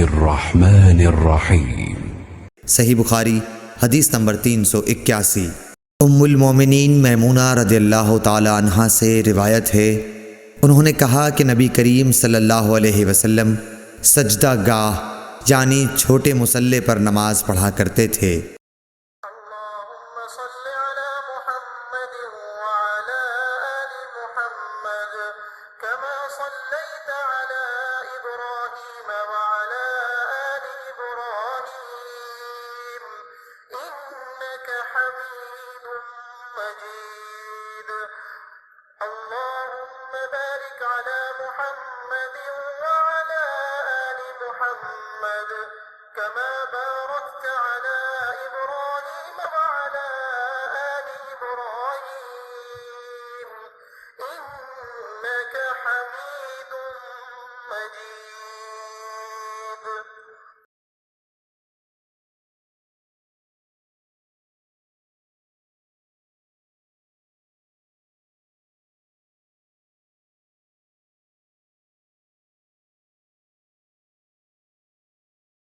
बिस्मिल्लाहिर्रहमानिर्रहीम। सही बुखारी हदीस नंबर 381। उम्मुल मोमिनीन मैमूना रज़ियल्लाहु ताला अन्हा से रिवायत है, उन्होंने कहा कि नबी करीम सल्लल्लाहु अलैहि वसल्लम सजदा गाह यानी छोटे मुसल्ले पर नमाज पढ़ा करते थे। كما باركت على إبراهيم وعلى